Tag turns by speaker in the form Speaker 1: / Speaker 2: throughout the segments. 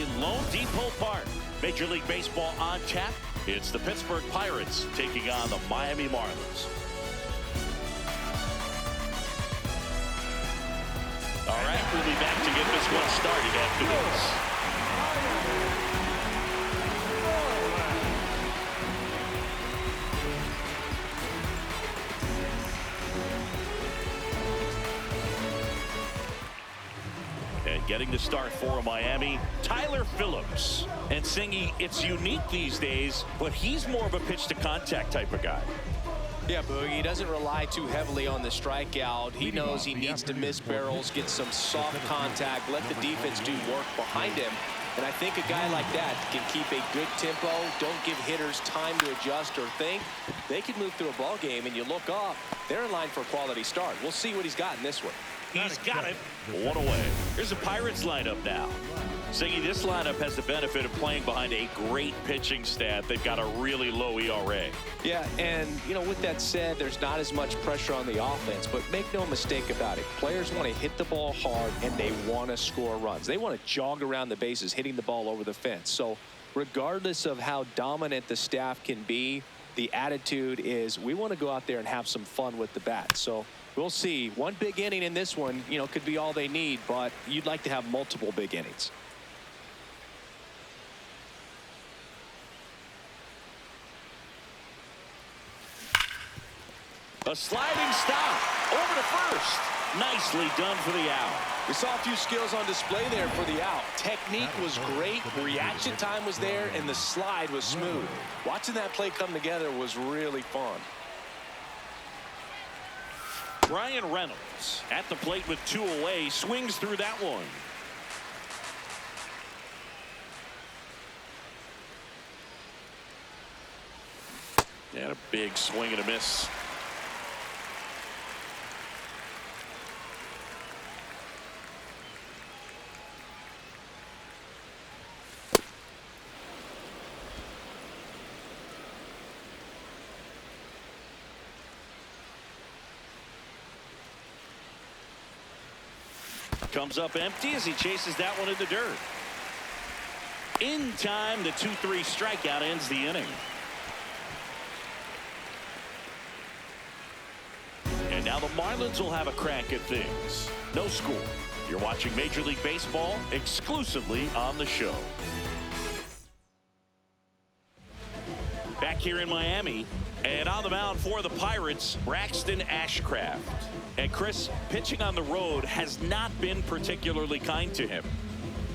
Speaker 1: in Lone Depot Park. Major League Baseball on tap. It's the Pittsburgh Pirates taking on the Miami Marlins. All right, we'll be back to get this one started after this. And getting the start for Miami, Tyler Phillips. And Singy, it's unique these days, but he's more of a pitch-to-contact type of guy.
Speaker 2: Yeah, Boogie, he doesn't rely too heavily on the strikeout. He knows he needs to miss barrels, get some soft contact, let the defense do work behind him. And I think a guy like that can keep a good tempo, don't give hitters time to adjust or think. They can move through a ball game, and you look up, they're in line for a quality start. We'll see what he's got in this one.
Speaker 1: He's got it. One away. Here's the Pirates lineup now. Singy, this lineup has the benefit of playing behind a great pitching staff. They've got a really low ERA.
Speaker 2: Yeah, and, you know, with that said, there's not as much pressure on the offense, but make no mistake about it. Players want to hit the ball hard, and they want to score runs. They want to jog around the bases, hitting the ball over the fence. So regardless of how dominant the staff can be, the attitude is we want to go out there and have some fun with the bat. So we'll see. One big inning in this one, you know, could be all they need, but you'd like to have multiple big innings.
Speaker 1: A sliding stop over to first. Nicely done for the out.
Speaker 2: We saw a few skills on display there for the out. Technique was great, reaction time was there, and the slide was smooth. Watching that play come together was really fun.
Speaker 1: Brian Reynolds at the plate with 2 away, swings through that one. And a big swing and a miss. Comes up empty as he chases that one in the dirt. In time, the 2-3 strikeout ends the inning. And now the Marlins will have a crack at things. No score. You're watching Major League Baseball exclusively on the show. Back here in Miami, and on the mound for the Pirates, Braxton Ashcraft. And Chris, pitching on the road has not been particularly kind to him.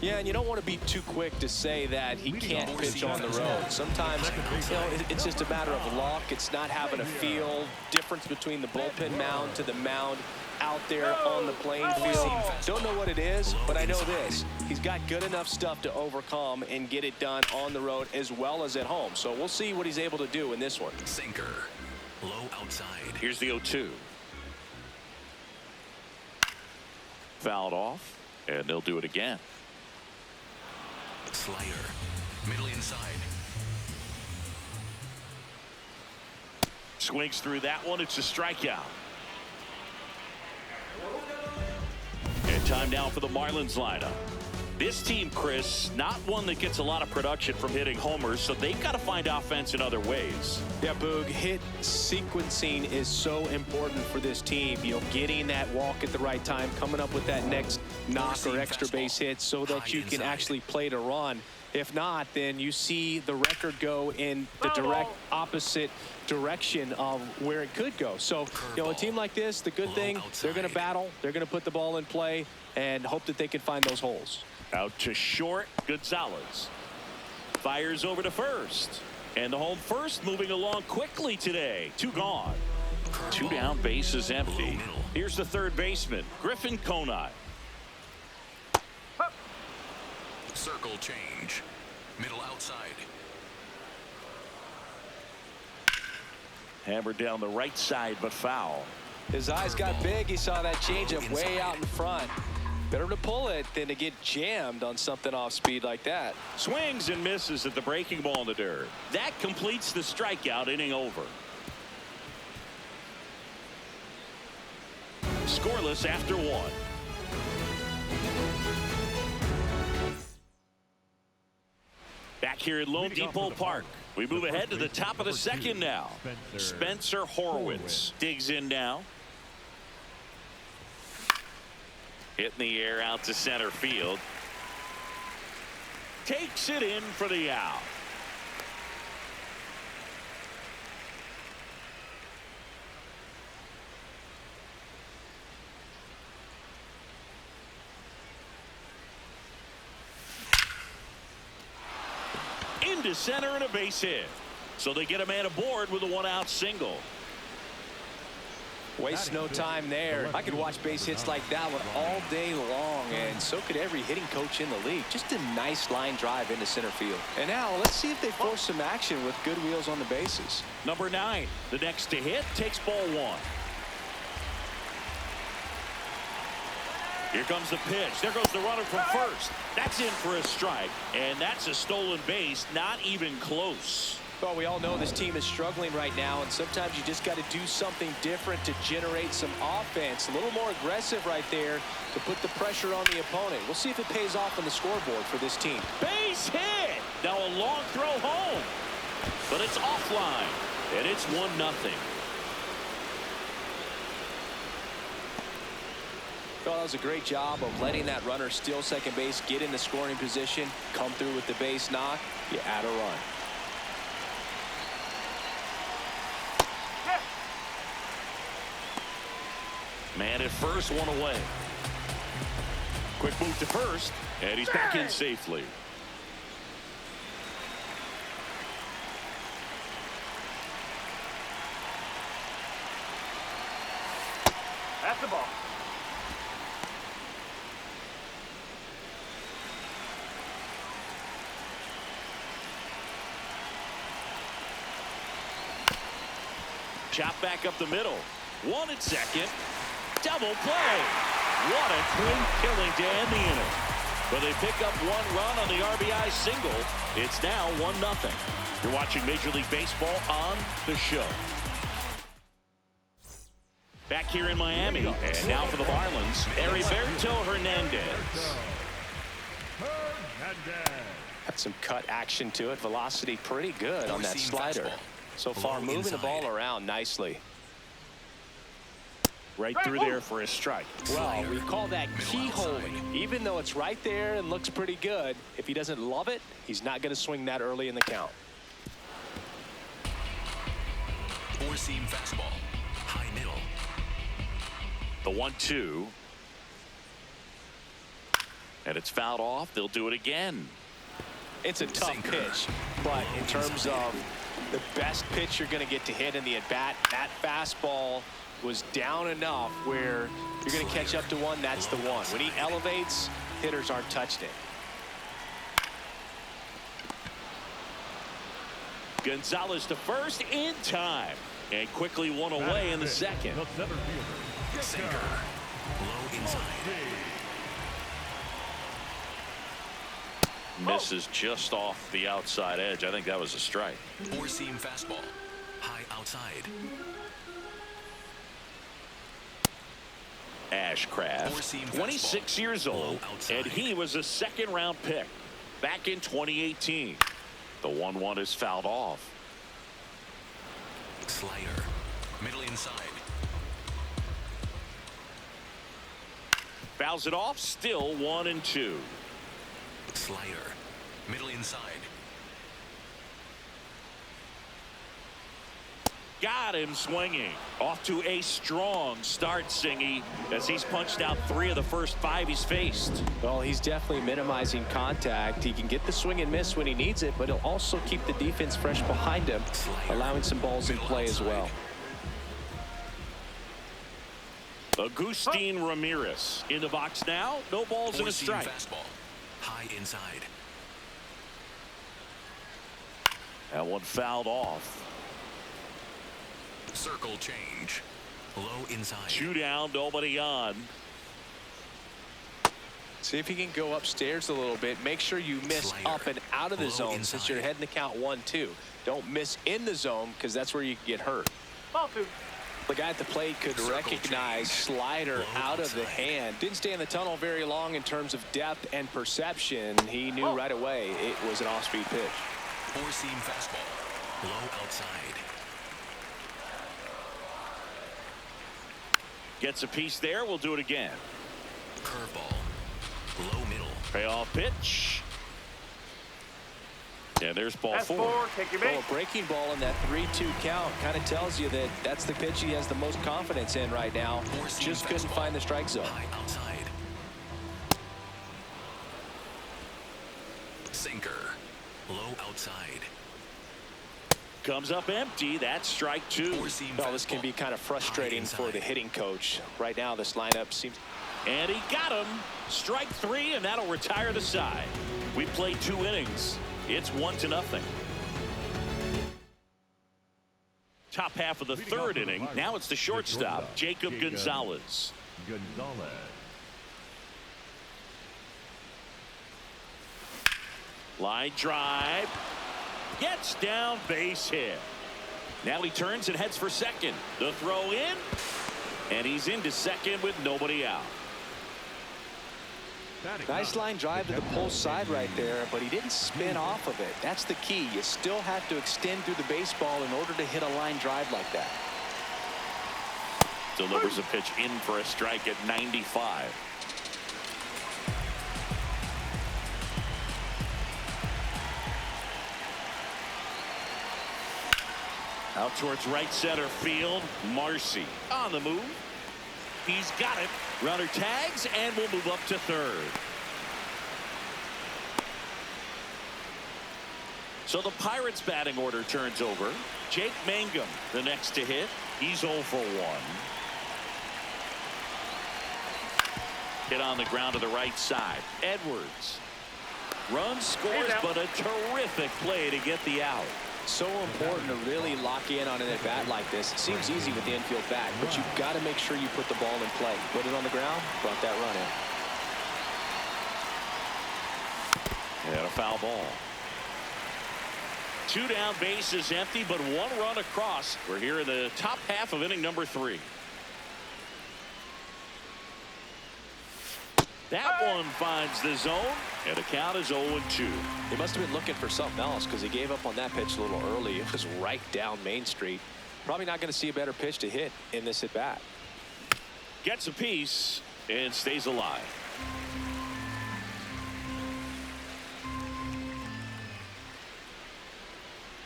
Speaker 2: Yeah, and you don't want to be too quick to say that he can't pitch on the road. Sometimes, you know, it's just a matter of luck. It's not having a feel. Difference between the bullpen mound to the mound out there on the playing field. Don't know what it is, but I know this. He's got good enough stuff to overcome and get it done on the road as well as at home. So we'll see what he's able to do in this one.
Speaker 3: Sinker. Low outside.
Speaker 1: Here's the 0-2. Fouled off, and they'll do it again.
Speaker 3: Slider. Middle inside.
Speaker 1: Swings through that one. It's a strikeout. And time now for the Marlins lineup. This team, Chris, not one that gets a lot of production from hitting homers, so they've got to find offense in other ways.
Speaker 2: Yeah, Boog, hit sequencing is so important for this team. You know, getting that walk at the right time, coming up with that next knock or extra base hit so that you can actually play to run. If not, then you see the record go in the direct opposite direction of where it could go. So, you know, a team like this, the good thing, they're going to battle, they're going to put the ball in play and hope that they can find those holes.
Speaker 1: Out to short, Gonzalez. Fires over to first. And the home first moving along quickly today. 2 gone. 2 down, bases empty. Here's the third baseman, Griffin Conine.
Speaker 3: Circle change. Middle outside.
Speaker 1: Hammered down the right side, but foul.
Speaker 2: His eyes got big. He saw that changeup way out in front. Better to pull it than to get jammed on something off speed like that.
Speaker 1: Swings and misses at the breaking ball in the dirt. That completes the strikeout, inning over. Scoreless after 1. here at Lone Depot Park. We move ahead to the top of the second now. Spencer Horwitz digs in now. Hitting the air out to center field. Takes it in for the out. Into center and a base hit. So they get a man aboard with a one-out single.
Speaker 2: Waste no time there. I could watch base hits like that one all day long, and so could every hitting coach in the league. Just a nice line drive into center field. And now let's see if they force some action with good wheels on the bases.
Speaker 1: Number 9, the next to hit, takes ball 1. Here comes the pitch. There goes the runner from first. That's in for a strike, and that's a stolen base, not even close.
Speaker 2: Well, we all know this team is struggling right now, and sometimes you just got to do something different to generate some offense. A little more aggressive right there to put the pressure on the opponent. We'll see if it pays off on the scoreboard for this team.
Speaker 1: Base hit. Now a long throw home, but it's offline, and it's 1-0.
Speaker 2: Well, that was a great job of letting that runner steal second base, get in the scoring position, come through with the base knock. You add a run.
Speaker 1: Man at first, one away. Quick move to first, and he's back in safely.
Speaker 4: That's the ball.
Speaker 1: Chop back up the middle. 1 at second. Double play. What a twin killing to end the inning. But they pick up 1 run on the RBI single. It's now 1-0. You're watching Major League Baseball on the show. Back here in Miami. And now for the Marlins, Heriberto Hernandez.
Speaker 2: Got some cut action to it. Velocity pretty good on that slider. So far moving the ball around nicely.
Speaker 1: Right through there for a strike.
Speaker 2: Well, we call that keyholing. Even though it's right there and looks pretty good, if he doesn't love it, he's not going to swing that early in the count.
Speaker 3: Four-seam fastball. High middle.
Speaker 1: The 1-2. And it's fouled off. They'll do it again.
Speaker 2: It's a tough pitch, but in terms of the best pitch you're going to get to hit in the at-bat, that fastball was down enough where you're going to catch up to one. That's the one. When he elevates, hitters aren't touching it.
Speaker 1: Gonzalez to first in time, and quickly 1 away in the second.
Speaker 3: Sinker. Low inside.
Speaker 1: Misses just off the outside edge. I think that was a strike.
Speaker 3: Four-seam fastball. High outside.
Speaker 1: Ashcraft, 26 years old, and he was a second-round pick back in 2018. The 1-1 is fouled off.
Speaker 3: Slider. Middle inside.
Speaker 1: Fouls it off, still 1-2.
Speaker 3: Slider. Middle inside.
Speaker 1: Got him swinging. Off to a strong start, Singy, as he's punched out 3 of the first 5 he's faced.
Speaker 2: Well, he's definitely minimizing contact. He can get the swing and miss when he needs it, but he'll also keep the defense fresh behind him, allowing some balls in play as well.
Speaker 1: Agustin Ramirez in the box now. No balls and a strike.
Speaker 3: Fastball. High inside.
Speaker 1: That one fouled off.
Speaker 3: Circle change. Low inside.
Speaker 1: 2 down, nobody on.
Speaker 2: See if he can go upstairs a little bit. Make sure you miss up and out of the zone since you're heading to count 1-2. Don't miss in the zone because that's where you can get hurt.
Speaker 4: Ball 2.
Speaker 2: The guy at the plate could recognize slider out of the hand. Didn't stay in the tunnel very long in terms of depth and perception. He knew right away it was an off-speed pitch.
Speaker 3: Four-seam fastball. Low outside.
Speaker 1: Gets a piece there. We'll do it again.
Speaker 3: Curveball. Low middle.
Speaker 1: Payoff pitch. Yeah, there's ball
Speaker 4: That's
Speaker 1: 4.
Speaker 4: 4. Take your bait.
Speaker 2: Well, a breaking ball in that 3-2 count kind of tells you that that's the pitch he has the most confidence in right now. Just couldn't find the strike zone.
Speaker 3: High outside. Sinker. Low outside.
Speaker 1: Comes up empty. That's strike 2.
Speaker 3: Four-seam
Speaker 2: Well, this can
Speaker 3: fastball.
Speaker 2: be kind of frustrating
Speaker 3: High
Speaker 2: for the
Speaker 3: inside.
Speaker 2: hitting coach. Right now, this lineup seems...
Speaker 1: And he got him. Strike 3, and that'll retire the side. We played 2 innings. It's 1-0. Top half of the 3rd inning. Now it's the shortstop, Jacob Gonzalez. Line drive. Gets down, base hit. Now he turns and heads for second. The throw in. And he's into second with nobody out.
Speaker 2: Nice line drive to the post side right there, but he didn't spin off of it. That's the key. You still have to extend through the baseball in order to hit a line drive like that.
Speaker 1: Delivers a pitch in for a strike at 95. Out towards right center field. Marcy on the move. He's got it. Runner tags and will move up to 3rd. So the Pirates batting order turns over. Jake Mangum the next to hit. He's 0 for 1. Hit on the ground to the right side. Edwards. Run scores, but a terrific play to get the out.
Speaker 2: So important to really lock in on an at-bat like this. It seems easy with the infield bat, but you've got to make sure you put the ball in play. Put it on the ground, brought that run in.
Speaker 1: And a foul ball. 2 down, bases empty, but 1 run across. We're here in the top half of inning number 3. That one finds the zone, and the count is 0-2.
Speaker 2: He must have been looking for something else because he gave up on that pitch a little early. It was right down Main Street. Probably not going to see a better pitch to hit in this at bat.
Speaker 1: Gets a piece and stays alive.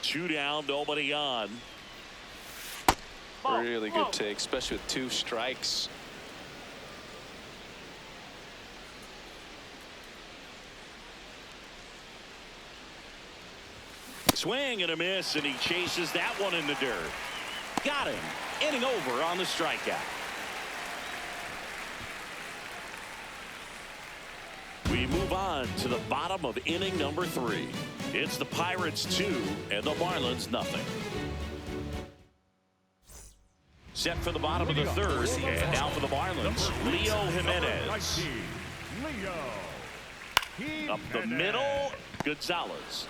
Speaker 1: Two down, nobody on.
Speaker 2: Really good take, especially with 2 strikes.
Speaker 1: Swing and a miss, and he chases that one in the dirt. Got him. Inning over on the strikeout. We move on to the bottom of inning number 3. It's the Pirates 2 and the Marlins nothing. Set for the bottom of the 3rd, and now for the Marlins, Leo Jimenez. Up the middle, Gonzalez.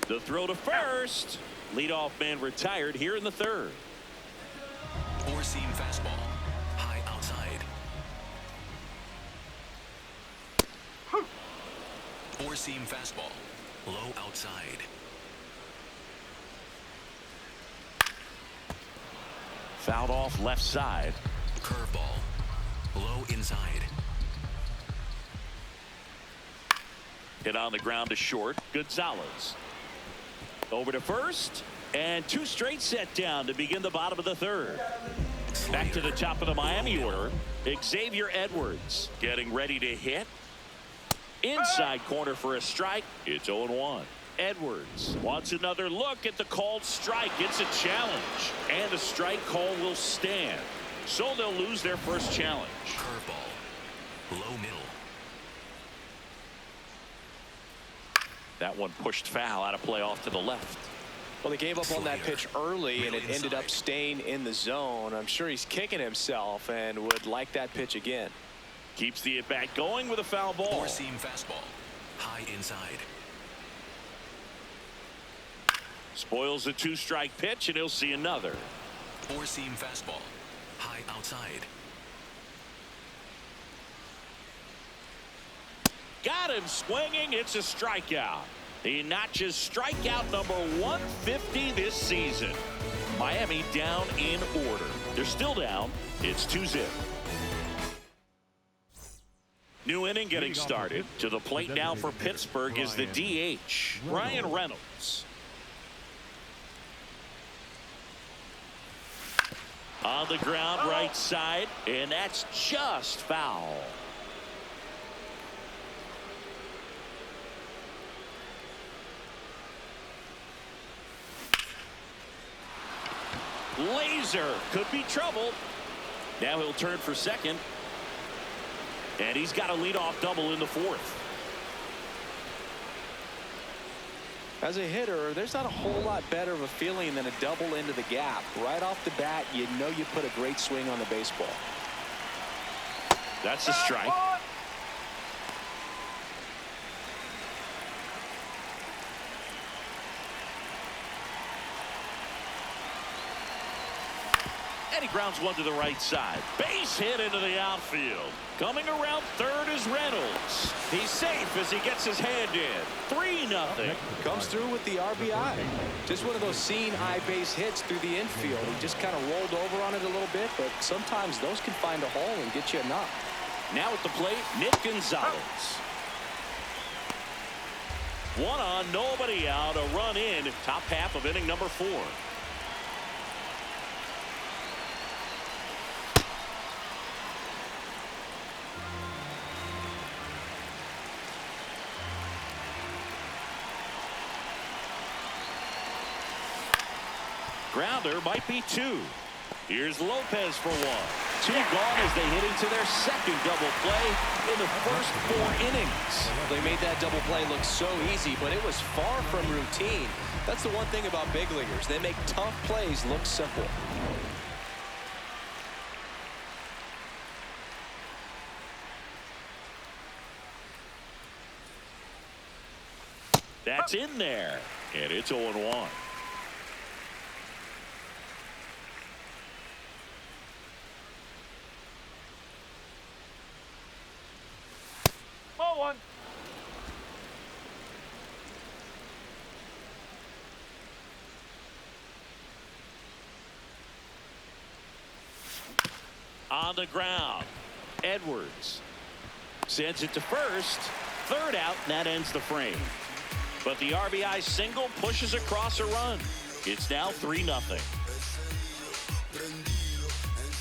Speaker 1: The throw to first. Leadoff man retired here in the 3rd.
Speaker 3: Four-seam fastball. High outside. Four-seam fastball. Low outside.
Speaker 1: Fouled off left side.
Speaker 3: Curveball. Low inside.
Speaker 1: Hit on the ground to short. Gonzalez. Over to first, and 2 straight set down to begin the bottom of the 3rd. Back to the top of the Miami order. Xavier Edwards getting ready to hit. Inside corner for a strike. It's 0-1. Edwards wants another look at the called strike. It's a challenge, and the strike call will stand. So they'll lose their first challenge.
Speaker 3: Curveball. Low middle.
Speaker 1: That one pushed foul, out of play off to the left.
Speaker 2: Well, they gave up on that pitch early, and it ended up staying in the zone. I'm sure he's kicking himself and would like that pitch again.
Speaker 1: Keeps the at-bat going with a foul ball.
Speaker 3: Four-seam fastball. High inside.
Speaker 1: Spoils a 2-strike pitch, and he'll see another.
Speaker 3: Four-seam fastball. High outside.
Speaker 1: Got him swinging. It's a strikeout. He notches strikeout number 150 this season. Miami down in order. They're still down. It's 2-0. New inning getting started. To the plate now for Pittsburgh is the DH, Ryan Reynolds. On the ground, right side, and that's just foul. Laser could be trouble. Now he'll turn for second. And he's got a leadoff double in the fourth.
Speaker 2: As a hitter, there's not a whole lot better of a feeling than a double into the gap. Right off the bat, you know you put a great swing on the baseball.
Speaker 1: That's a strike. And he grounds one to the right side. Base hit into the outfield. Coming around third is Reynolds. He's safe as he gets his hand in. 3-0.
Speaker 2: Comes through with the RBI. Just one of those seeing high base hits through the infield. He just kind of rolled over on it a little bit, but sometimes those can find a hole and get you a knock.
Speaker 1: Now at the plate, Nick Gonzalez. One on, nobody out. A run in. Top half of inning number 4. Grounder might be 2. Here's Lopez for 1. 2 gone as they hit into their second double play in the first 4 innings.
Speaker 2: They made that double play look so easy, but it was far from routine. That's the one thing about big leaguers. They make tough plays look simple.
Speaker 1: That's in there, and it's 0-1. On the ground, Edwards sends it to first. Third out, and that ends the frame. But the RBI single pushes across a run. It's now 3-0.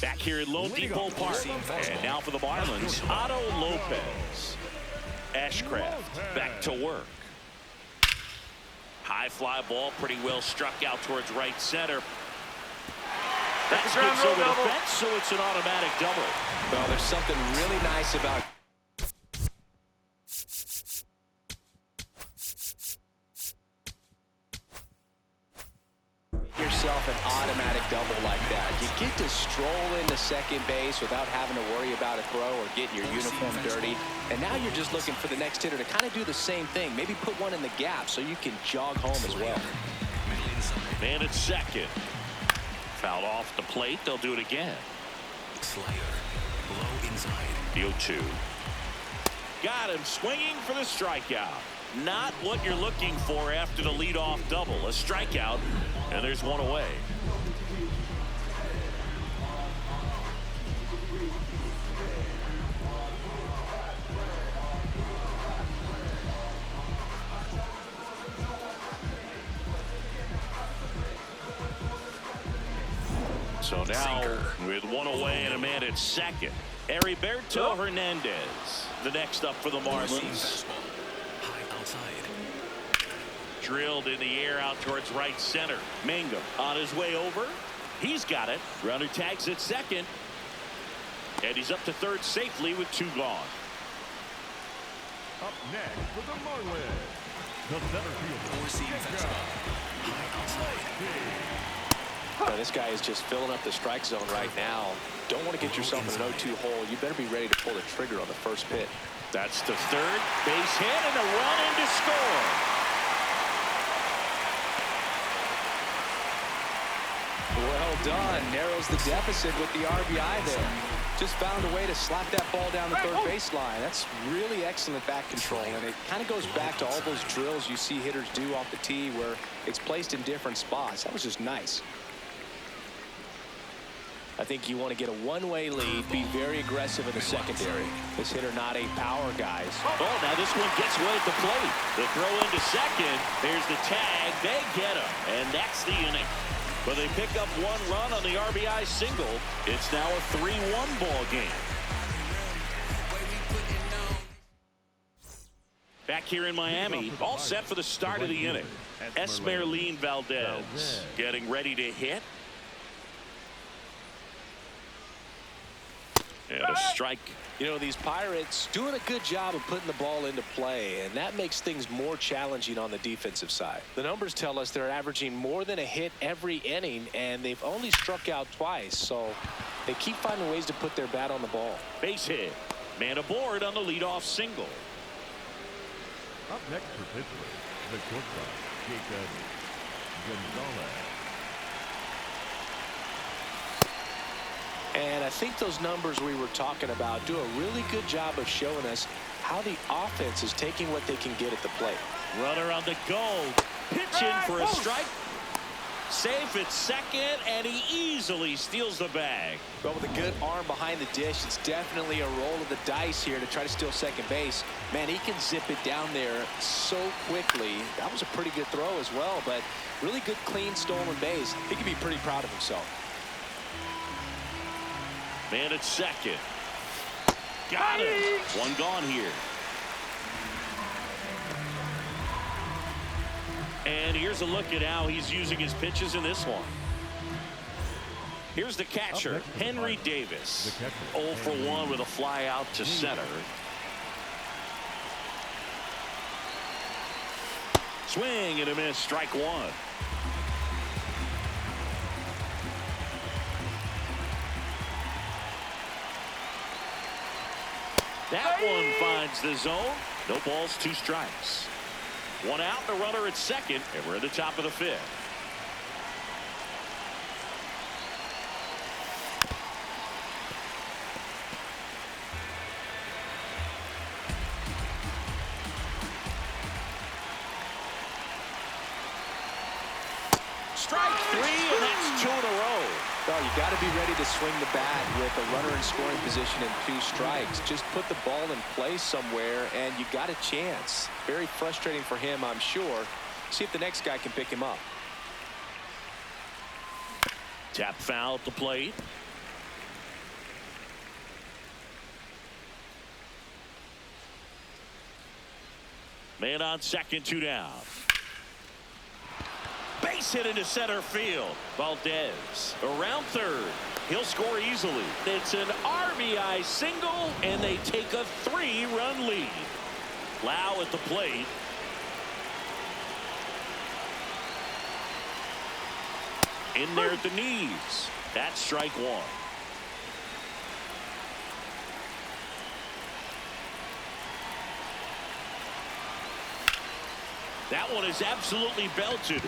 Speaker 1: Back here at Lone Depot Park. And now for the Marlins, Otto Lopez. Ashcraft back to work. High fly ball, pretty well struck out towards right center. That skips over the fence, so it's an automatic double.
Speaker 2: Well, there's something really nice about yourself an automatic double like that. You get to stroll into second base without having to worry about a throw or getting your uniform dirty. And now you're just looking for the next hitter to kind of do the same thing. Maybe put one in the gap so you can jog home as well.
Speaker 1: And it's second. Fouled off the plate. They'll do it again.
Speaker 3: Slider. Low inside.
Speaker 1: The 0-2. Got him swinging for the strikeout. Not what you're looking for after the leadoff double. A strikeout, and there's one away. So now, with one away and a man at second, Heriberto Hernandez, the next up for the Marlins.
Speaker 3: High outside.
Speaker 1: Drilled in the air out towards right center. Mangum on his way over. He's got it. Runner tags at second. And he's up to third safely with 2 gone.
Speaker 5: Up next for the Marlins, the center fielder.
Speaker 3: Four-seam fastball. High outside.
Speaker 2: This guy is just filling up the strike zone right now. Don't want to get yourself in an 0-2 hole. You better be ready to pull the trigger on the first pitch.
Speaker 1: That's the third base hit and a run in to score.
Speaker 2: Well done. Narrows the deficit with the RBI there. Just found a way to slap that ball down the third baseline. That's really excellent bat control, and it kind of goes back to all those drills you see hitters do off the tee where it's placed in different spots. That was just nice. I think you want to get a one-way lead, be very aggressive in the secondary. This hitter not a power, guys.
Speaker 1: Oh, now this one gets way at the plate. The throw into second. There's the tag. They get him, and that's the inning. But they pick up one run on the RBI single. It's now a 3-1 ball game. Back here in Miami, all set for the start of the inning. Esmeralín Valdez getting ready to hit. And a strike.
Speaker 2: You know, these Pirates doing a good job of putting the ball into play, and that makes things more challenging on the defensive side. The numbers tell us they're averaging more than a hit every inning, and they've only struck out twice, so they keep finding ways to put their bat on the ball.
Speaker 1: Base hit. Man aboard on the leadoff single.
Speaker 5: Up next for Pittsburgh, the shortstop, Jacob Gonzalez.
Speaker 2: And I think those numbers we were talking about do a really good job of showing us how the offense is taking what they can get at the plate.
Speaker 1: Runner on the go. Pitching for a strike. Safe at second, and he easily steals the bag.
Speaker 2: But with a good arm behind the dish, it's definitely a roll of the dice here to try to steal second base. Man, he can zip it down there so quickly. That was a pretty good throw as well, but really good, clean, stolen base. He can be pretty proud of himself.
Speaker 1: Man at second. Got him. One gone here. And here's a look at how he's using his pitches in this one. Here's the catcher, Henry Davis. 0 for 1 with a fly out to center. Swing and a miss, strike one. That one finds the zone. No balls, 2 strikes. One out, the runner at second, and we're at the top of the 5th. Strike 3, and that's 2 in a row.
Speaker 2: Well, you got to be ready to swing the bat with a runner in scoring position and 2 strikes. Just put the ball in place somewhere, and you got a chance. Very frustrating for him, I'm sure. See if the next guy can pick him up.
Speaker 1: Tap foul at the plate. Man on second, 2 down. Base hit into center field. Valdez around third. He'll score easily. It's an RBI single, and they take a 3-run lead. Lau at the plate. In there at the knees. That's strike 1. That one is absolutely belted.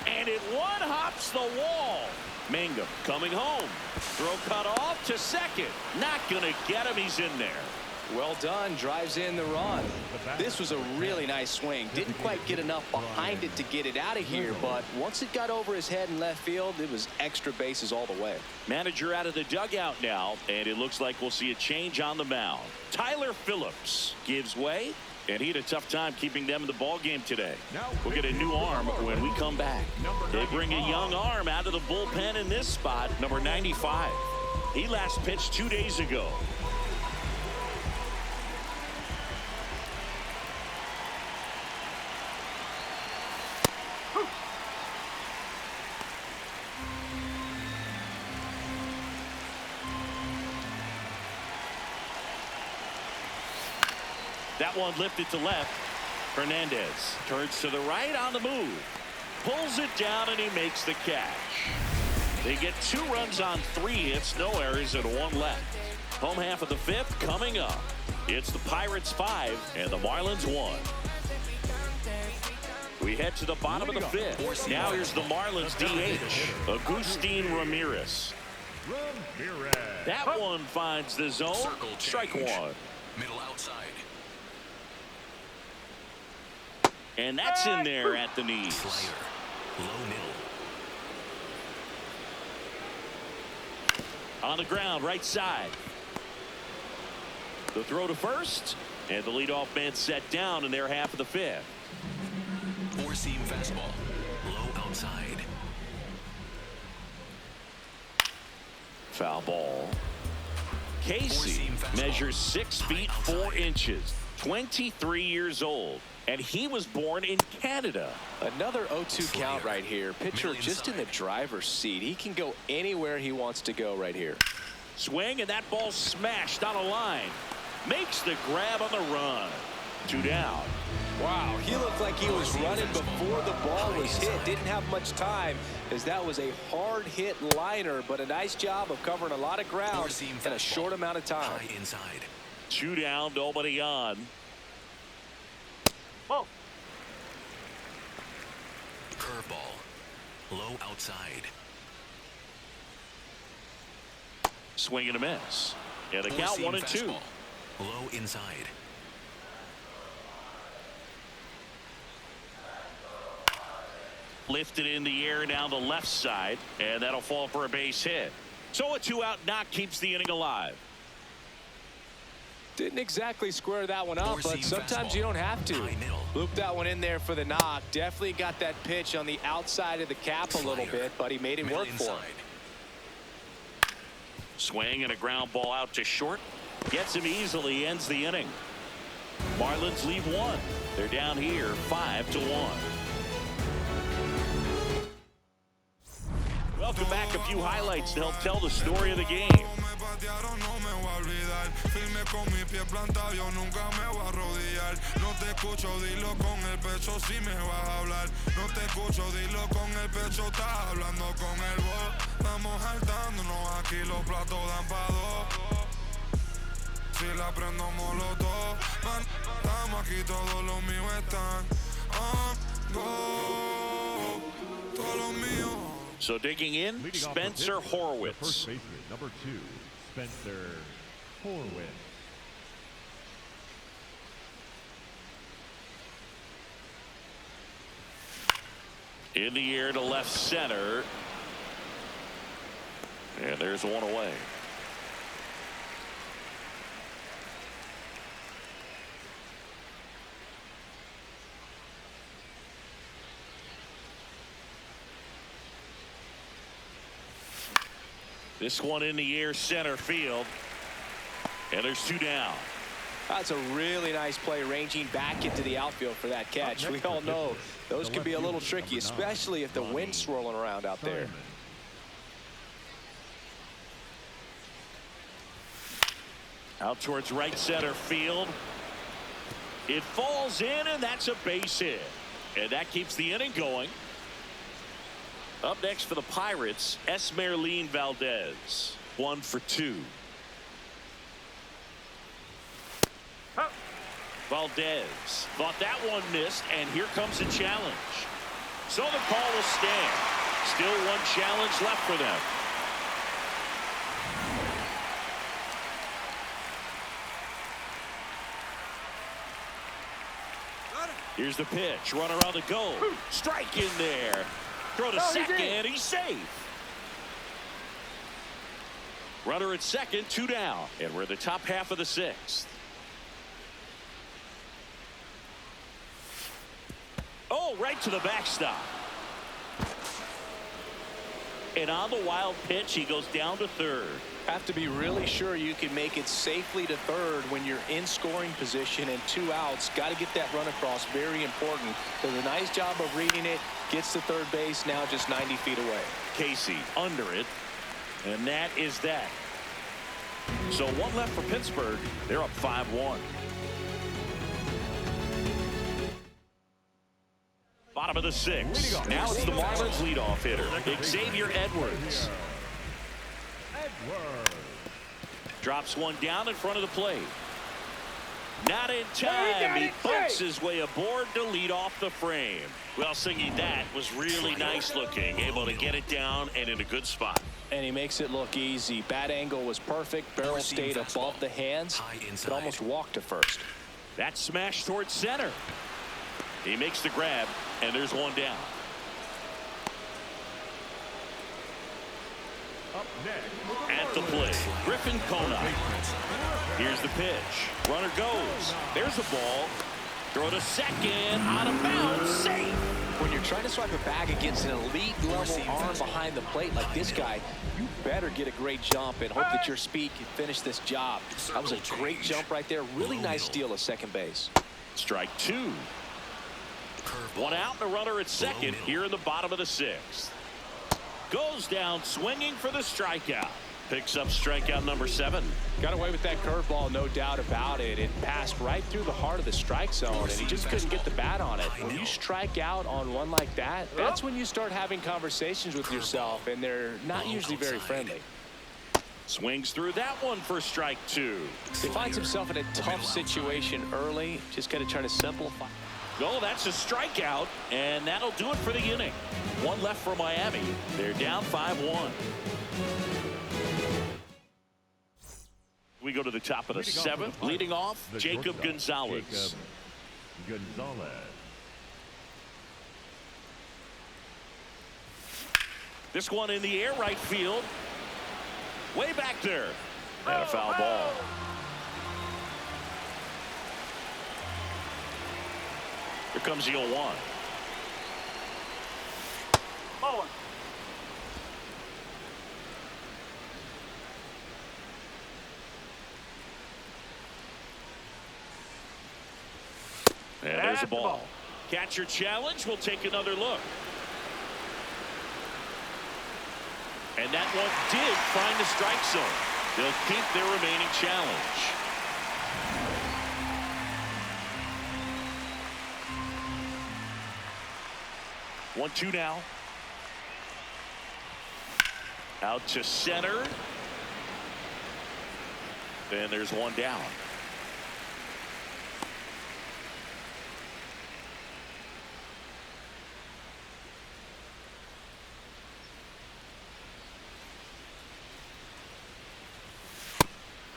Speaker 1: And it one-hops the wall. Mangum coming home. Throw cut off to second. Not going to get him. He's in there.
Speaker 2: Well done. Drives in the run. This was a really nice swing. Didn't quite get enough behind it to get it out of here, but once it got over his head in left field, it was extra bases all the way. Manager out of the dugout now, and it looks like we'll see a change on the mound. Tyler Phillips gives way, and he had a tough time keeping them in the ball game today. We'll get a new arm when we come back. They bring a young arm out of the bullpen in this spot, number 95. He last pitched 2 days ago. That one lifted to left. Hernandez turns to the right on the move. Pulls it down, and he makes the catch. They get 2 runs on 3 hits, no errors, and 1 left. Home half of the 5th coming up. It's the Pirates 5 and the Marlins 1.
Speaker 1: We head to the bottom of the fifth. Now here's the Marlins DH, Agustin Ramirez. That one finds the zone. Strike one.
Speaker 3: Middle outside.
Speaker 1: And that's in there at the knees.
Speaker 3: Slayer. Low middle.
Speaker 1: On the ground, right side. The throw to first. And the leadoff man set down in their half of the fifth.
Speaker 3: Four-seam fastball. Low outside.
Speaker 1: Foul ball. Casey measures 6 feet 4 inches, 23 years old, and he was born in Canada.
Speaker 2: Another 0-2 count right here. Pitcher just in the driver's seat. He can go anywhere he wants to go right here.
Speaker 1: Swing, and that ball smashed on a line. Makes the grab on the run. 2 down.
Speaker 2: Wow, he looked like he was running before the ball was hit. Didn't have much time, as that was a hard hit liner, but a nice job of covering a lot of ground in a short amount of time.
Speaker 3: High inside.
Speaker 1: 2 down, nobody on.
Speaker 4: Whoa.
Speaker 3: Curveball. Low outside.
Speaker 1: Swing and a miss. And the count
Speaker 3: Four-seam
Speaker 1: 1-2.
Speaker 3: fastball. Low inside.
Speaker 1: Lifted in the air down the left side, and that'll fall for a base hit. So a 2-out knock keeps the inning alive.
Speaker 2: Didn't exactly square that one up, but
Speaker 3: Four-seam
Speaker 2: sometimes
Speaker 3: fastball.
Speaker 2: you don't have to.
Speaker 3: High middle.
Speaker 2: Loop that one in there for the knock. Definitely got that pitch on the outside of the cap a little bit, but he made it
Speaker 3: Middle
Speaker 2: work for him.
Speaker 3: inside.
Speaker 1: Swing and a ground ball out to short. Gets him easily, ends the inning. Marlins leave 1. They're down here 5-1. Welcome back. A few highlights to help tell the story of the game.
Speaker 6: Si la prendo molotov, estamos aquí, todos los míos están on go, todos los míos.
Speaker 1: So digging in,
Speaker 5: Leading off
Speaker 1: Spencer
Speaker 5: the fifth, the
Speaker 1: Horwitz.
Speaker 5: first baseman, number 2, Spencer Horwitz.
Speaker 1: In the air to left center. And there's one away. This one in the air center field. And there's 2 down.
Speaker 2: That's a really nice play, ranging back into the outfield for that catch. We all know those can be a little tricky, especially if the wind's swirling around out there.
Speaker 1: Out towards right center field. It falls in, and that's a base hit. And that keeps the inning going. Up next for the Pirates, Esmeralyn Valdez. 1 for 2. Valdez thought that one missed, and here comes a challenge. So the call will stand. Still 1 challenge left for them. Here's the pitch. Runner on the go. Strike in there. Throw to second. He's safe. Runner at second, 2 down. And we're in the top half of the 6th. Oh, right to the backstop. And on the wild pitch, he goes down to third.
Speaker 2: Have to be really sure you can make it safely to third when you're in scoring position and 2 outs. Got to get that run across. Very important. Does a nice job of reading it. Gets to third base, now just 90 feet away.
Speaker 1: Casey under it. And that is that. So 1 left for Pittsburgh. They're up 5-1. Bottom of the 6th. Now it's the Marlins leadoff hitter, Xavier Edwards. Drops one down in front of the plate. Not in time. He bumps his way aboard to lead off the frame. Well, Singy, that was really nice looking. Able to get it down and in a good spot.
Speaker 2: And he makes it look easy. Bat angle was perfect. Barrel stayed above the hands. But almost walked to first.
Speaker 1: That smash towards center. He makes the grab, and there's one down.
Speaker 5: Up next,
Speaker 1: At the plate, Griffin Kona. Here's the pitch. Runner goes. There's the ball. Throw to second. Out of bounds. Safe.
Speaker 2: When you're trying to swipe a bag against an elite level arm behind the plate like this guy, you better get a great jump and hope that your speed can finish this job. That was a great jump right there. Really nice steal at second base.
Speaker 1: Strike two. One out and a runner at second here in the bottom of the sixth. Goes down swinging for the strikeout. Picks up strikeout number 7.
Speaker 2: Got away with that curveball, no doubt about it. It passed right through the heart of the strike zone, and he just couldn't get the bat on it. When you strike out on one like that, that's when you start having conversations with yourself, and they're not usually very friendly.
Speaker 1: Swings through that one for strike 2.
Speaker 2: He finds himself in a tough situation early. Just got to try to simplify.
Speaker 1: Oh, that's a strikeout, and that'll do it for the inning. One left for Miami. They're down 5-1. We go to the top of the 7th. Leading off, Jacob Gonzalez.
Speaker 5: Gonzalez.
Speaker 1: This one in the air, right field. Way back there. And a foul ball. Here comes the 0-1.
Speaker 4: Bowling.
Speaker 1: And there's the ball. Catcher challenge. We'll take another look. And that one did find the strike zone. They'll keep their remaining challenge. One, two now. Out to center. And there's one down.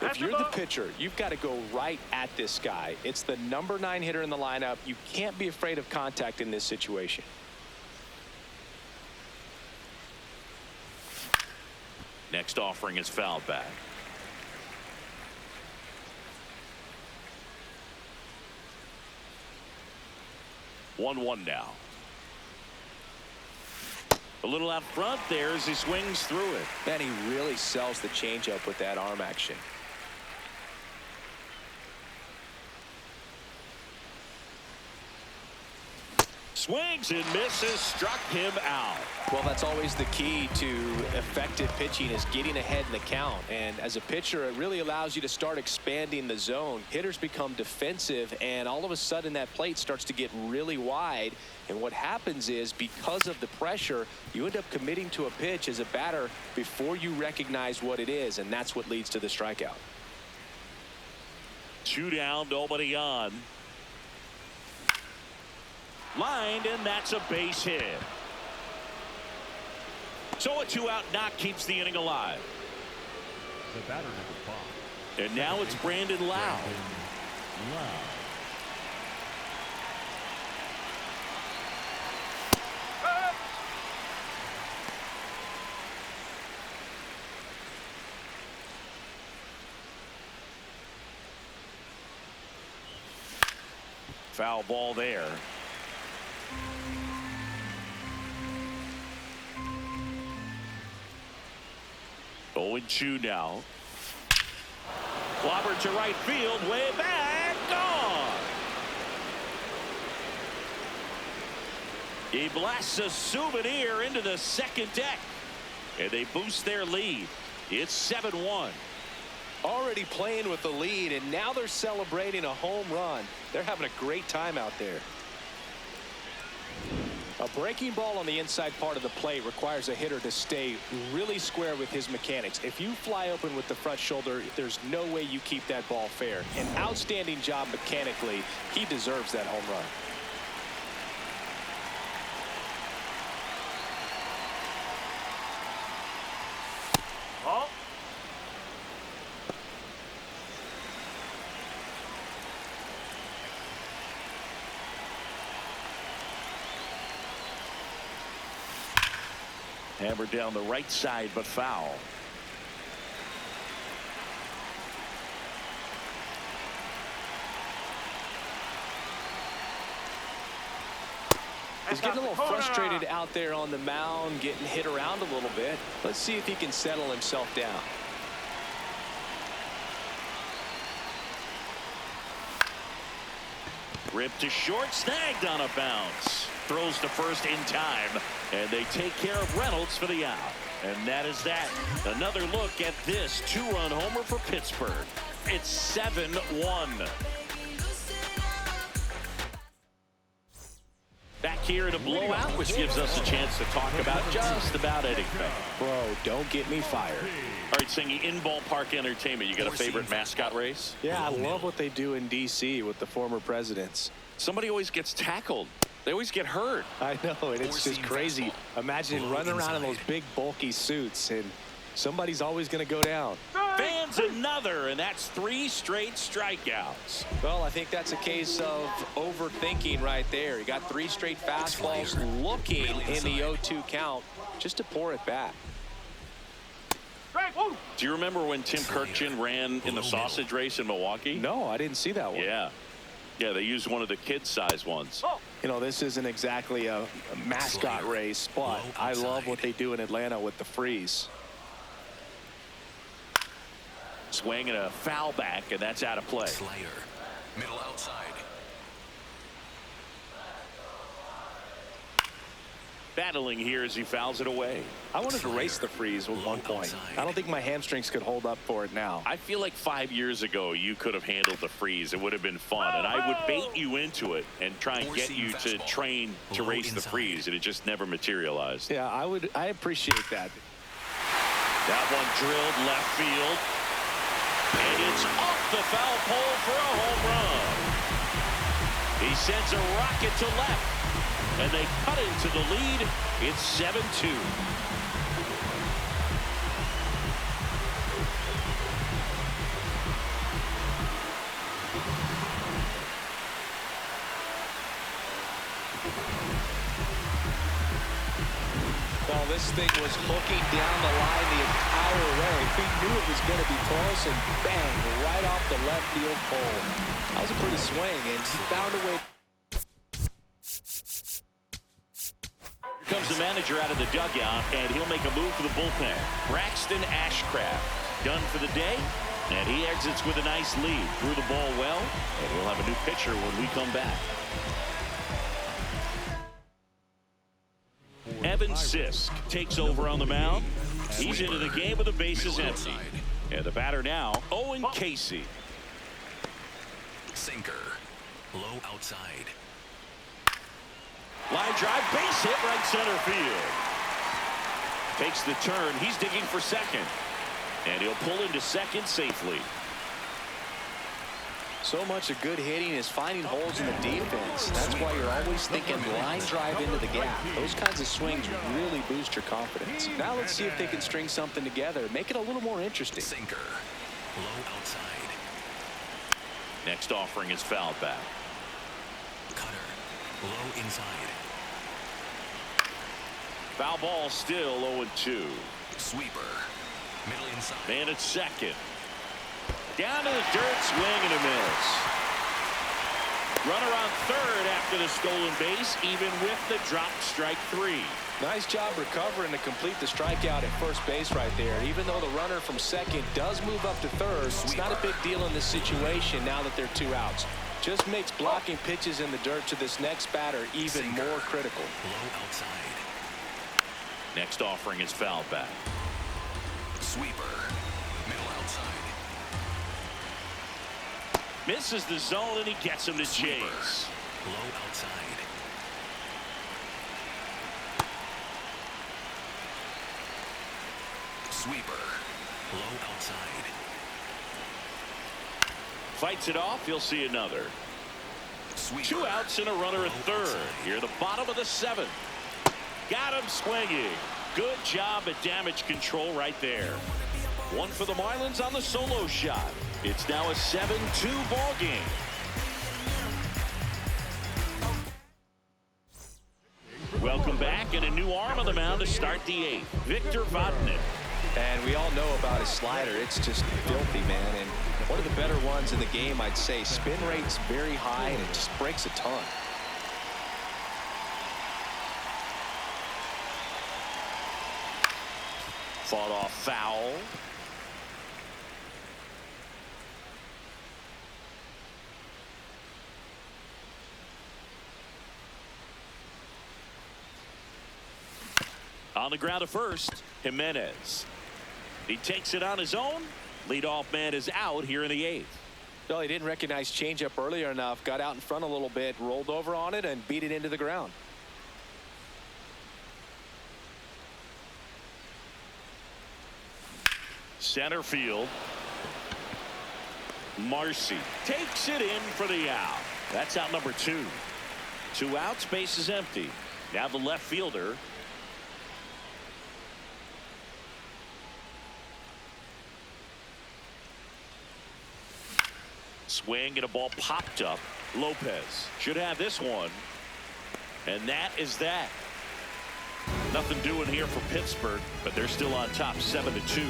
Speaker 2: If you're the pitcher, you've got to go right at this guy. It's the number 9 hitter in the lineup. You can't be afraid of contact in this situation.
Speaker 1: Next offering is fouled back. One now. A little out front there as he swings through it.
Speaker 2: Man, he really sells the changeup with that arm action.
Speaker 1: Swings and misses, struck him out.
Speaker 2: Well, that's always the key to effective pitching, is getting ahead in the count. And as a pitcher, it really allows you to start expanding the zone. Hitters become defensive, and all of a sudden that plate starts to get really wide. And what happens is, because of the pressure, you end up committing to a pitch as a batter before you recognize what it is, and that's what leads to the strikeout.
Speaker 1: 2 down, nobody on. Lined, and that's a base hit. So a 2-out knock keeps the inning alive.
Speaker 5: The batter number 5.
Speaker 1: And now it's Brandon Lau. Foul ball there. Oh, and 2 now. Clobber to right field, way back, gone. He blasts a souvenir into the second deck, and they boost their lead. It's 7-1.
Speaker 2: Already playing with the lead, and now they're celebrating a home run. They're having a great time out there. A breaking ball on the inside part of the plate requires a hitter to stay really square with his mechanics. If you fly open with the front shoulder, there's no way you keep that ball fair. An outstanding job mechanically. He deserves that home run.
Speaker 4: Ball.
Speaker 1: Hammered down the right side, but foul.
Speaker 2: He's getting a little frustrated out there on the mound, getting hit around a little bit. Let's see if he can settle himself down.
Speaker 1: Ripped to short, snagged on a bounce. Throws to first in time, and they take care of Reynolds for the out. And that is that. Another look at this two-run homer for Pittsburgh. It's 7-1. Back here in a blowout, which gives us a chance to talk about just about anything.
Speaker 2: Bro, don't get me fired.
Speaker 1: All right, Singy, in ballpark entertainment, you got a favorite mascot race?
Speaker 2: Yeah, I love what they do in D.C. with the former presidents.
Speaker 1: Somebody always gets tackled. They always get hurt.
Speaker 2: I know, and it's just crazy. Imagine running around in those big, bulky suits, and somebody's always going to go down.
Speaker 1: Fans another, and that's 3 straight strikeouts.
Speaker 2: Well, I think that's a case of overthinking right there. He got 3 straight fastballs looking in the 0-2 count just to pour it back.
Speaker 1: Do you remember when Tim Kirkjian ran in the sausage race in Milwaukee?
Speaker 2: No, I didn't see that one.
Speaker 1: Yeah. Yeah, they used one of the kid-size ones.
Speaker 2: You know, this isn't exactly a mascot race, but I love what they do in Atlanta with the freeze.
Speaker 1: Swing and a foul back, and that's out of play.
Speaker 3: Slider. Middle outside.
Speaker 1: Battling here as he fouls it away.
Speaker 2: I wanted to race the freeze at one point. I don't think my hamstrings could hold up for it now.
Speaker 1: I feel like 5 years ago you could have handled the freeze. It would have been fun, and I would bait you into it and try and get you to train to race the freeze, and it just never materialized.
Speaker 2: Yeah, I appreciate that.
Speaker 1: That one drilled left field, and it's off the foul pole for a home run. He sends a rocket to left, and they cut into the lead. It's 7-2.
Speaker 2: Well, this thing was looking down the line the entire way. We knew it was going to be close, and bang, right off the left field pole. That was a pretty swing, and he found a way.
Speaker 1: Here comes the manager out of the dugout, and he'll make a move for the bullpen. Braxton Ashcraft done for the day, and he exits with a nice lead. Threw the ball well, and we'll have a new pitcher when we come back. Evan Sisk takes over on the mound. He's into the game with the bases empty. And the batter now, Owen Casey.
Speaker 3: Sinker. Low outside.
Speaker 1: Line drive, base hit, right center field. Takes the turn. He's digging for second. And he'll pull into second safely.
Speaker 2: So much of good hitting is finding holes in the defense. That's why you're always thinking line drive into the gap. Those kinds of swings really boost your confidence. Now let's see if they can string something together. Make it a little more interesting.
Speaker 3: Sinker. Low outside.
Speaker 1: Next offering is fouled back.
Speaker 3: Cutter. Low inside.
Speaker 1: Foul ball still 0-2.
Speaker 3: Sweeper. Middle inside.
Speaker 1: Man at second. Down to the dirt, swing and a miss. Runner on third after the stolen base, even with the dropped strike 3.
Speaker 2: Nice job recovering to complete the strikeout at first base right there. Even though the runner from second does move up to third, it's not a big deal in this situation now that there are 2 outs. Just makes blocking pitches in the dirt to this next batter even more critical.
Speaker 3: Low outside.
Speaker 1: Next offering is fouled back.
Speaker 3: Sweeper. Middle outside.
Speaker 1: Misses the zone, and he gets him to chase.
Speaker 3: Low outside. Sweeper. Low outside.
Speaker 1: Fights it off. You'll see another.
Speaker 3: Sweeper.
Speaker 1: 2 outs and a runner at third.
Speaker 3: Outside.
Speaker 1: Here, the bottom of the 7th. Got him swinging. Good job at damage control right there. 1 for the Marlins on the solo shot. It's now a 7-2 ball game. Welcome back, and a new arm on the mound to start the 8th. Victor Vodnik.
Speaker 2: And we all know about his slider. It's just filthy, man. And one of the better ones in the game, I'd say. Spin rate's very high, and it just breaks a ton.
Speaker 1: Fought off foul. On the ground at first, Jimenez. He takes it on his own. Leadoff man is out here in the 8th.
Speaker 2: Well, he didn't recognize changeup earlier enough. Got out in front a little bit, rolled over on it, and beat it into the ground.
Speaker 1: Center field. Marcy takes it in for the out. That's out number 2. 2 outs, base is empty. Now the left fielder. Swing and a ball popped up. Lopez should have this one. And that is that. Nothing doing here for Pittsburgh, but they're still on top 7-2.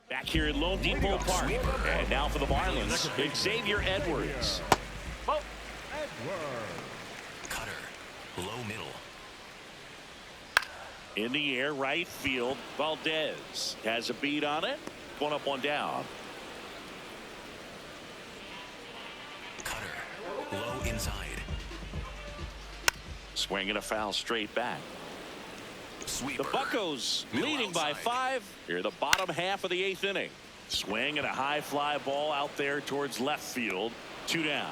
Speaker 1: Back here at Lone Depot Park. And now for the Marlins, Xavier Edwards.
Speaker 3: Cutter. Low middle.
Speaker 1: In the air, right field. Valdez has a beat on it. Going up, one down.
Speaker 3: Cutter. Low inside.
Speaker 1: Swinging a foul straight back.
Speaker 3: Sweeper.
Speaker 1: The Buccos
Speaker 3: Middle
Speaker 1: leading by
Speaker 3: outside.
Speaker 1: 5 here, the bottom half of the 8th inning. Swing and a high fly ball out there towards left field. 2 down.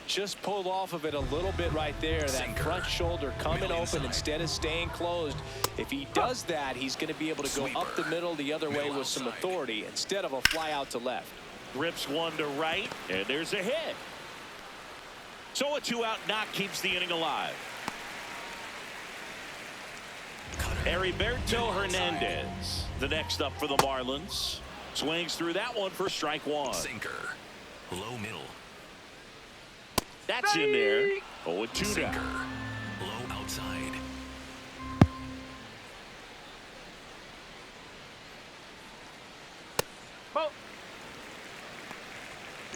Speaker 2: Just pulled off of it a little bit right there. That
Speaker 3: Sinker.
Speaker 2: front shoulder coming
Speaker 3: Middle
Speaker 2: open
Speaker 3: inside.
Speaker 2: instead of staying closed. If he does that, he's going to be able to go up the middle the other way
Speaker 3: Middle
Speaker 2: with some
Speaker 3: outside.
Speaker 2: authority instead of a fly out to left.
Speaker 1: Rips one to right, and there's a hit. So a 2-out knock keeps the inning alive. Heriberto Hernandez, the next up for the Marlins. Swings through that one for strike 1.
Speaker 3: Sinker. Low middle.
Speaker 1: That's in there. 0-2
Speaker 3: Sinker.
Speaker 1: down.
Speaker 3: Low outside.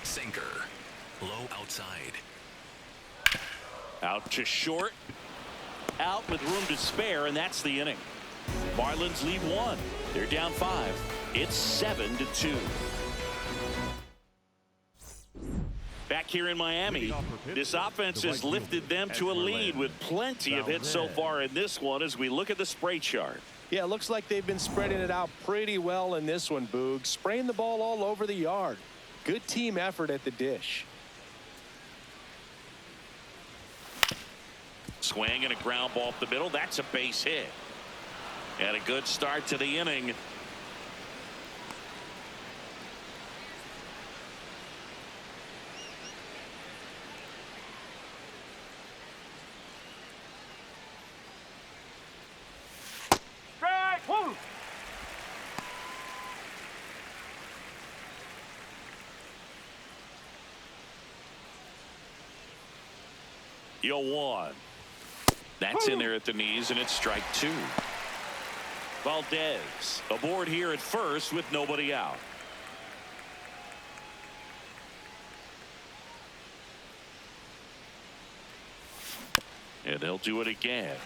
Speaker 3: Sinker. Low outside.
Speaker 1: Out to short. Out with room to spare, and that's the inning. Marlins lead 1. They're down 5. It's 7-2. Back here in Miami, this offense has lifted them to a lead with plenty of hits so far in this one as we look at the spray chart.
Speaker 2: Yeah, it looks like they've been spreading it out pretty well in this one, Boog. Spraying the ball all over the yard. Good team effort at the dish.
Speaker 1: Swing and a ground ball up the middle. That's a base hit. And a good start to the inning.
Speaker 4: Strike one.
Speaker 1: Yo, 1. That's in there at the knees, and it's strike 2. Valdez aboard here at first with nobody out. And they'll do it again.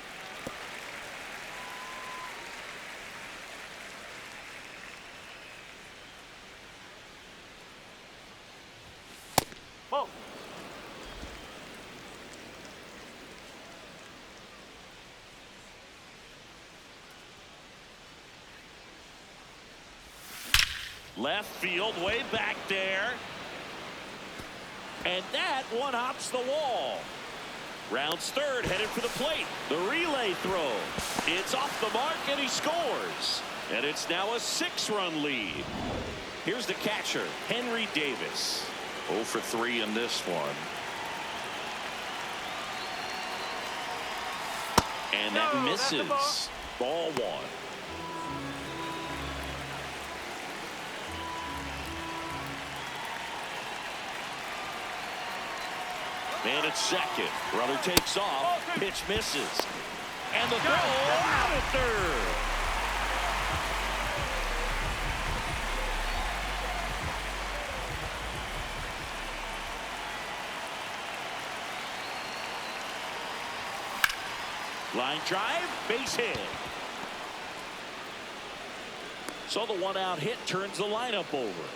Speaker 4: Whoa.
Speaker 1: Left field, way back there. And that one hops the wall. Rounds third, headed for the plate. The relay throw. It's off the mark, and he scores. And it's now a 6-run lead. Here's the catcher, Henry Davis. 0 for 3 in this one. And that misses. Ball 1. Man at second. Runner takes off. Pitch misses. And the throw out at third. Line drive, base hit. So the 1-out hit turns the lineup over.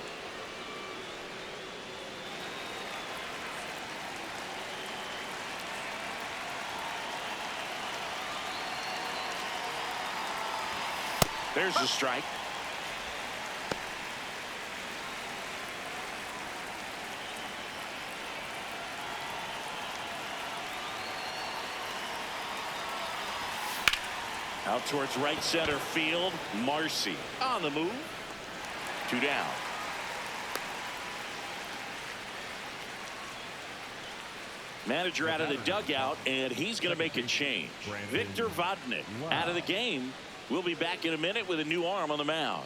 Speaker 1: There's the strike. Out towards right center field. Marcy on the move. 2 down. Manager out of the dugout, and he's going to make a change. Victor Vodnik out of the game. We'll be back in a minute with a new arm on the mound.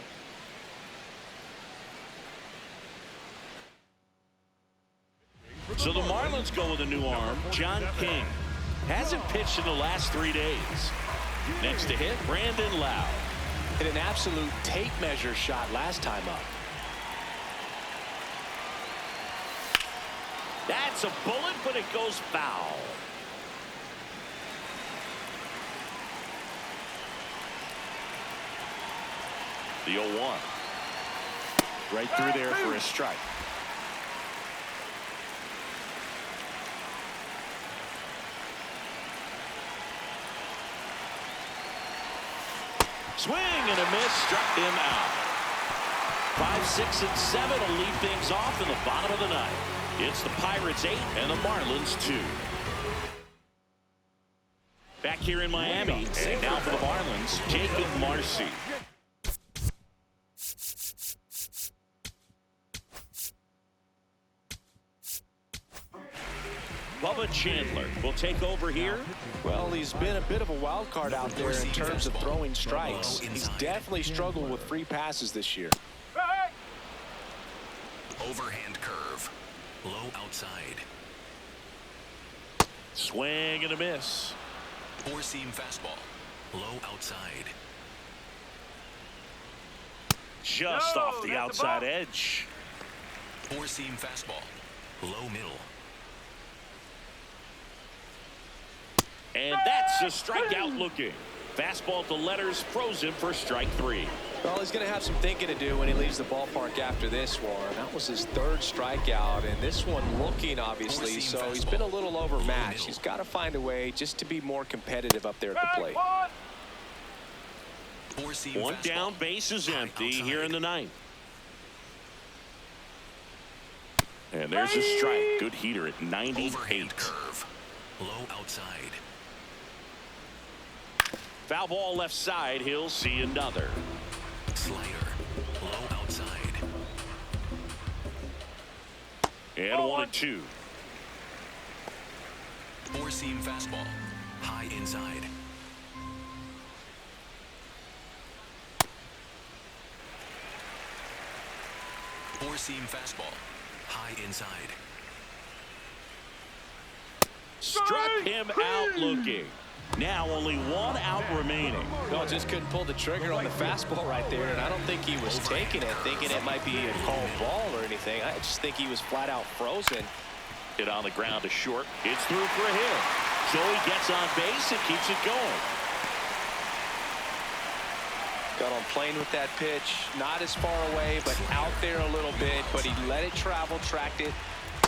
Speaker 1: So the Marlins go with a new arm. John King hasn't pitched in the last 3 days. Next to hit, Brandon Lau.
Speaker 2: Hit an absolute tape measure shot last time up.
Speaker 1: That's a bullet, but it goes foul. The 0-1. Right through there for a strike. Swing and a miss, struck him out. 5, 6, and 7 will lead things off in the bottom of the ninth. It's the Pirates 8 and the Marlins 2. Back here in Miami, and now for the Marlins, Jacob Marcy. Bubba Chandler will take over here.
Speaker 2: Well, he's been a bit of a wild card out there in terms of throwing strikes. He's definitely struggled with free passes this year.
Speaker 3: Overhand curve. Low outside.
Speaker 1: Swing and a miss.
Speaker 3: 4-seam fastball. Low outside.
Speaker 1: Just off the outside edge.
Speaker 3: 4-seam fastball. Low middle.
Speaker 1: And that's a strikeout looking. Fastball to letters, frozen for strike 3.
Speaker 2: Well, he's going to have some thinking to do when he leaves the ballpark after this one. That was his 3rd strikeout, and this one looking, obviously, so he's been a little overmatched. He's got to find a way just to be more competitive up there at the plate.
Speaker 3: 4-seam
Speaker 1: One
Speaker 3: fastball.
Speaker 1: down, base is empty here in the 9th. And there's a strike. Good heater at 98.
Speaker 3: Overhand curve. Low outside.
Speaker 1: Foul ball left side. He'll see another.
Speaker 3: Slider. Low outside.
Speaker 1: And 1-2.
Speaker 3: 4-seam fastball. High inside. Four-seam fastball. High inside.
Speaker 1: Struck him out looking. Now only 1 out remaining.
Speaker 2: No, just couldn't pull the trigger on the fastball right there, and I don't think he was taking it, thinking it might be a called ball or anything. I just think he was flat out frozen.
Speaker 1: Hit on the ground to short. It's through for a hit. Joey gets on base and keeps it going.
Speaker 2: Got on plane with that pitch. Not as far away, but out there a little bit. But he let it travel, tracked it,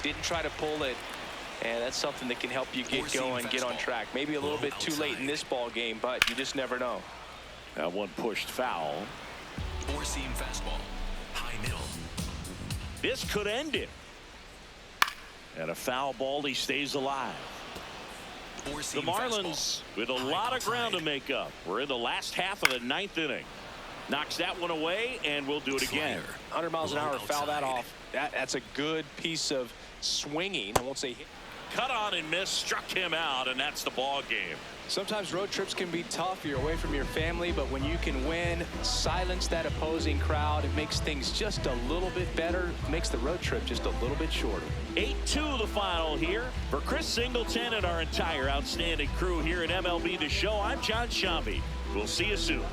Speaker 2: didn't try to pull it. And that's something that can help you get going, get on track. Maybe a little bit too late in this ball game, but you just never know.
Speaker 1: That one pushed foul.
Speaker 3: Four-seam fastball. High middle.
Speaker 1: This could end it. And a foul ball, he stays alive. The Marlins with a lot of ground to make up. We're in the last half of the 9th inning. Knocks that one away, and we'll do it again.
Speaker 2: 100 miles an hour, foul that off. That's a good piece of swinging. I won't say hit.
Speaker 1: Cut on and miss, struck him out, and that's the ball game.
Speaker 2: Sometimes road trips can be tough. You're away from your family, but when you can win, silence that opposing crowd, it makes things just a little bit better, makes the road trip just a little bit shorter.
Speaker 1: 8-2 the final here. For Chris Singleton and our entire outstanding crew here at MLB The Show, I'm John Shambi. We'll see you soon.